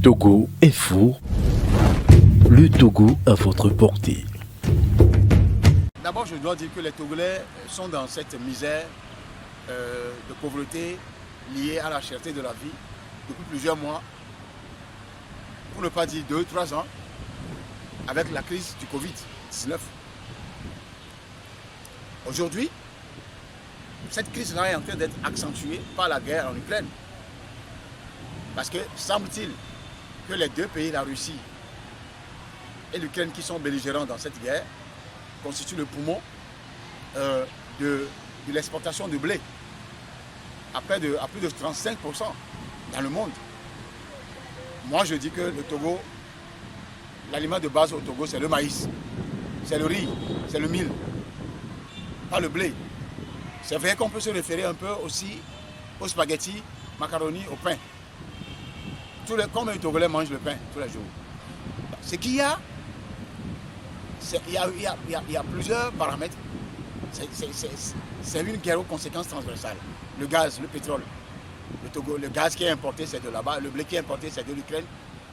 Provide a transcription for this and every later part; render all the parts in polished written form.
Togo est fou. Le Togo à votre portée. D'abord, je dois dire que les Togolais sont dans cette misère de pauvreté liée à la cherté de la vie depuis plusieurs mois, pour ne pas dire 2-3 ans, avec la crise du Covid-19. Aujourd'hui, cette crise-là est en train d'être accentuée par la guerre en Ukraine. Parce que semble-t-il que les deux pays, la Russie et l'Ukraine, qui sont belligérants dans cette guerre, constituent le poumon de l'exportation de blé à plus de 35% dans le monde. Moi, je dis que le Togo, l'aliment de base au Togo, c'est le maïs, c'est le riz, c'est le mil, pas le blé. C'est vrai qu'on peut se référer un peu aussi aux spaghettis, macaroni, au pain. Comme les Togolais mangent le pain tous les jours. Ce qu'il y a, il y a plusieurs paramètres. C'est une guerre aux conséquences transversales. Le gaz, le pétrole. Le Togo, le gaz qui est importé, c'est de là-bas. Le blé qui est importé, c'est de l'Ukraine.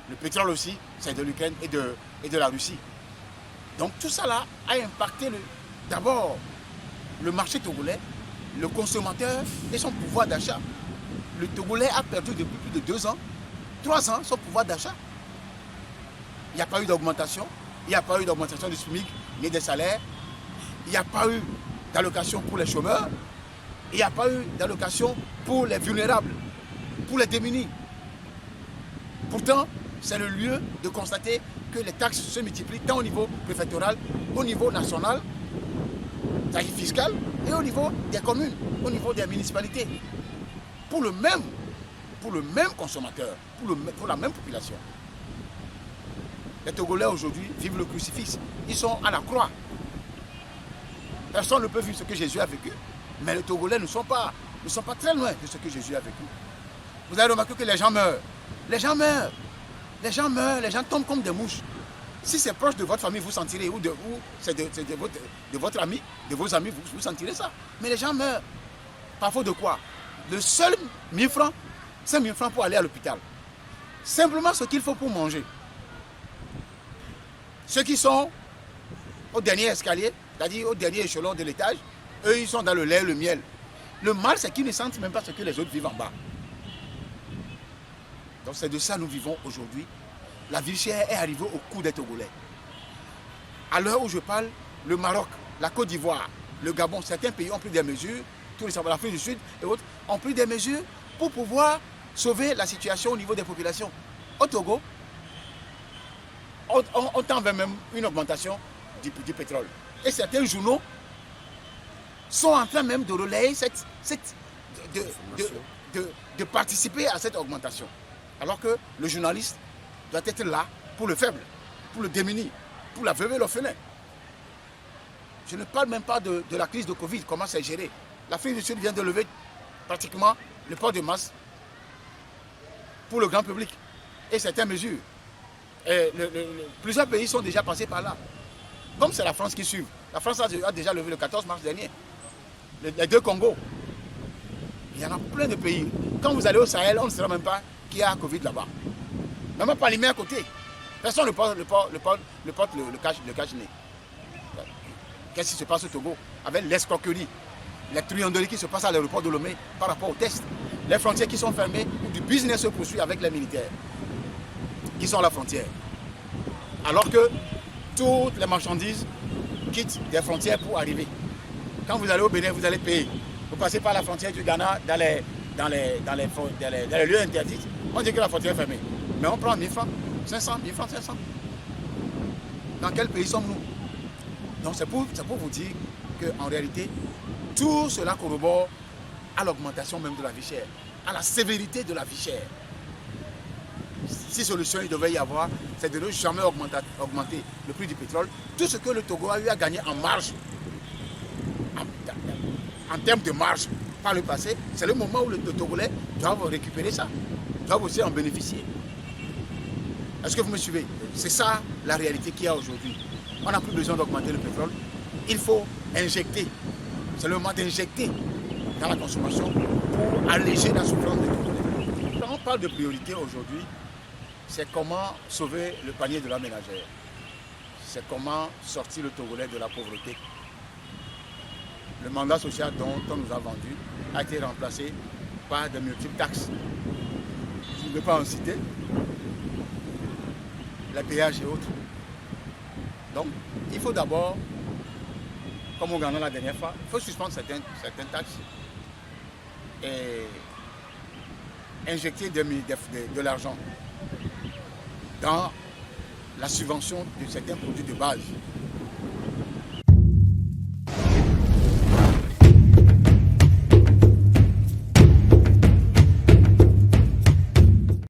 Le pétrole aussi, c'est de l'Ukraine et de la Russie. Donc tout ça là a impacté d'abord le marché togolais, le consommateur et son pouvoir d'achat. Le Togolais a perdu depuis plus de 2 ans, 3 ans son pouvoir d'achat. Il n'y a pas eu d'augmentation. Il n'y a pas eu d'augmentation du SMIC ni des salaires. Il n'y a pas eu d'allocation pour les chômeurs. Il n'y a pas eu d'allocation pour les vulnérables, pour les démunis. Pourtant, c'est le lieu de constater que les taxes se multiplient tant au niveau préfectoral, au niveau national, c'est-à-dire fiscal, et au niveau des communes, au niveau des municipalités. Pour le même consommateur, pour la même population. Les Togolais aujourd'hui vivent le crucifix. Ils sont à la croix. Personne ne peut vivre ce que Jésus a vécu. Mais les Togolais ne sont pas très loin de ce que Jésus a vécu. Vous avez remarqué que les gens meurent. Les gens meurent. Les gens meurent. Les gens tombent comme des mouches. Si c'est proche de votre famille, vous sentirez. Ou c'est de votre ami, de vos amis, vous sentirez ça. Mais les gens meurent. Parfois de quoi? Le seul 1000 francs, 5000 francs pour aller à l'hôpital. Simplement ce qu'il faut pour manger. Ceux qui sont au dernier escalier, c'est-à-dire au dernier échelon de l'étage, eux, ils sont dans le lait, le miel. Le mal, c'est qu'ils ne sentent même pas ce que les autres vivent en bas. Donc c'est de ça que nous vivons aujourd'hui. La vie chère est arrivée au cou des Togolais. À l'heure où je parle, le Maroc, la Côte d'Ivoire, le Gabon, certains pays ont pris des mesures, tous les l'Afrique du Sud et autres, ont pris des mesures pour pouvoir sauver la situation au niveau des populations. Au Togo, on tend vers même une augmentation du pétrole. Et certains journaux sont en train même de relayer de participer à cette augmentation. Alors que le journaliste doit être là pour le faible, pour le démuni, pour la veuve et l'orphelin. Je ne parle même pas de la crise de Covid, comment c'est géré. L'Afrique du Sud vient de lever pratiquement le port de masque pour le grand public. Et certaines mesures. Plusieurs pays sont déjà passés par là. Comme c'est la France qui suit. La France a déjà levé le 14 mars dernier. Les deux Congos. Il y en a plein de pays. Quand vous allez au Sahel, on ne sait même pas qu'il y a Covid là-bas. Même pas les mains à côté. Personne ne porte le cache-nez. Qu'est-ce qui se passe au Togo? Avec l'escroquerie, les truanderies qui se passent à l'aéroport de Lomé par rapport aux tests. Les frontières qui sont fermées, où du business se poursuit avec les militaires qui sont à la frontière. Alors que toutes les marchandises quittent des frontières pour arriver. Quand vous allez au Bénin, vous allez payer. Vous passez par la frontière du Ghana dans les lieux interdits. On dit que la frontière est fermée. Mais on prend 1000 francs, 500, 1000 francs, 500. Dans quel pays sommes-nous? Donc c'est pour vous dire qu'en réalité, tout cela corrobore à l'augmentation même de la vie chère, à la sévérité de la vie chère. Si solution il devait y avoir, c'est de ne jamais augmenter le prix du pétrole. Tout ce que le Togo a eu à gagner en marge, en termes de marge par le passé, c'est le moment où les Togolais doivent récupérer ça, doivent aussi en bénéficier. Est-ce que vous me suivez? C'est ça la réalité qu'il y a aujourd'hui. On n'a plus besoin d'augmenter le pétrole. Il faut injecter. C'est le moment d'injecter dans la consommation pour alléger la souffrance des Togolais. Quand on parle de priorité aujourd'hui, c'est comment sauver le panier de la ménagère. C'est comment sortir le Togolais de la pauvreté. Le mandat social dont on nous a vendu a été remplacé par de multiples taxes. Je ne veux pas en citer. Les péages et autres. Donc, il faut d'abord, comme on gagnait la dernière fois, il faut suspendre certaines taxes et injecter de l'argent dans la subvention de certains produits de base.